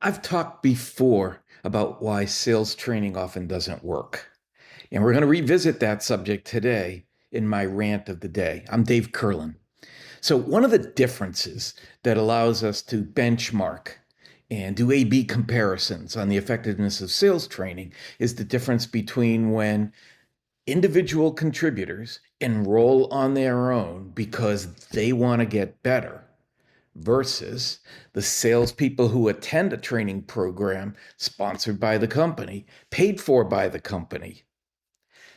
I've talked before about why sales training often doesn't work. And we're going to revisit that subject today in my rant of the day. I'm Dave Kurlan. So, one of the differences that allows us to benchmark and do A/B comparisons on the effectiveness of sales training is the difference between when individual contributors enroll on their own because they want to get better versus the salespeople who attend a training program sponsored by the company, paid for by the company.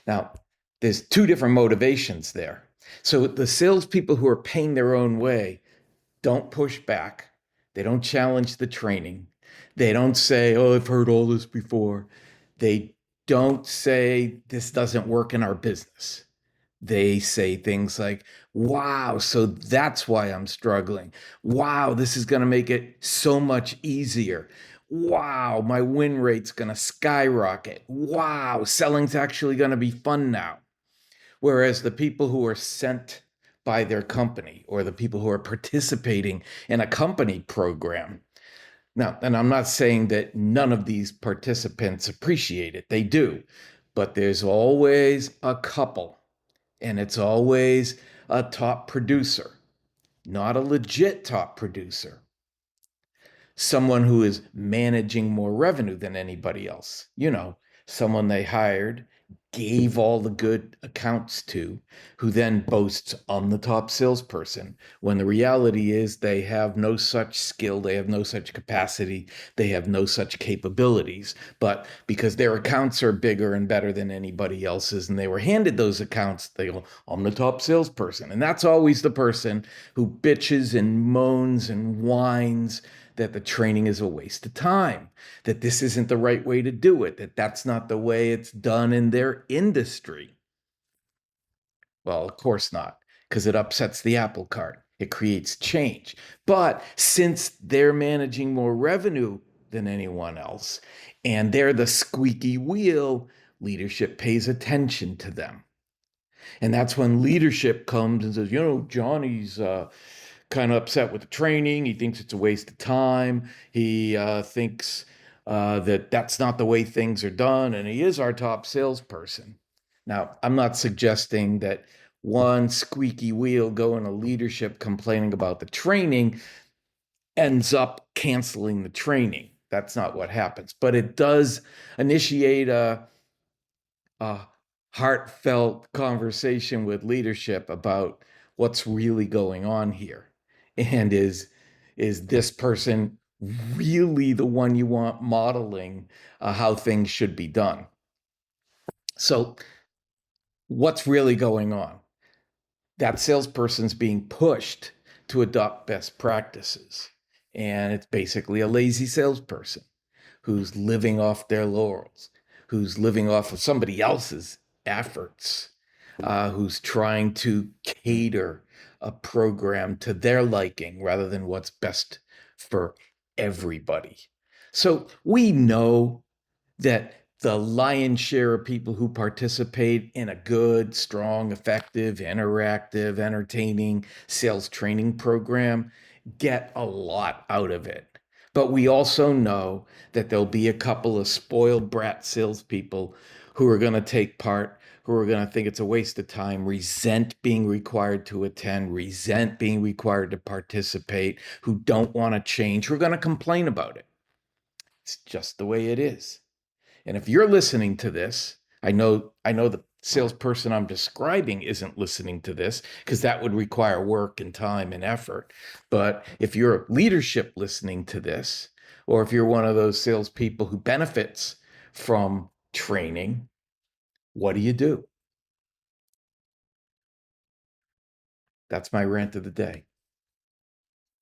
Now, there's two different motivations there. So the salespeople who are paying their own way don't push back. They don't challenge the training. They don't say, oh, I've heard all this before. They don't say, this doesn't work in our business. They say things like, wow, so that's why I'm struggling. Wow, this is going to make it so much easier. Wow, my win rate's going to skyrocket. Wow, selling's actually going to be fun now. Whereas the people who are sent by their company or the people who are participating in a company program. Now, and I'm not saying that none of these participants appreciate it, they do, but there's always a couple, and it's always a top producer, not a legit top producer, someone who is managing more revenue than anybody else. Someone they hired, gave all the good accounts to, who then boasts, I'm the top salesperson, when the reality is they have no such skill, they have no such capacity, they have no such capabilities. But because their accounts are bigger and better than anybody else's, and they were handed those accounts, they go, I'm the top salesperson. And that's always the person who bitches and moans and whines that the training is a waste of time, that this isn't the right way to do it, that that's not the way it's done in their industry. Well, of course not, because it upsets the apple cart. It creates change. But since they're managing more revenue than anyone else, and they're the squeaky wheel, leadership pays attention to them. And that's when leadership comes and says, Johnny's kind of upset with the training. He thinks it's a waste of time. He thinks that that's not the way things are done. And he is our top salesperson. Now, I'm not suggesting that one squeaky wheel going to leadership complaining about the training ends up canceling the training. That's not what happens. But it does initiate a heartfelt conversation with leadership about what's really going on here, and is this person really the one you want modeling how things should be done. So what's really going on? That salesperson's being pushed to adopt best practices, and it's basically a lazy salesperson who's living off their laurels, who's living off of somebody else's efforts, who's trying to cater a program to their liking rather than what's best for everybody. So we know that the lion's share of people who participate in a good, strong, effective, interactive, entertaining sales training program get a lot out of it. But we also know that there'll be a couple of spoiled brat salespeople who are going to take part, who are going to think it's a waste of time, resent being required to attend, resent being required to participate, who don't want to change, who are going to complain about it. It's just the way it is. And if you're listening to this, I know the salesperson I'm describing isn't listening to this because that would require work and time and effort. But if you're leadership listening to this, or if you're one of those salespeople who benefits from training, what do you do? That's my rant of the day.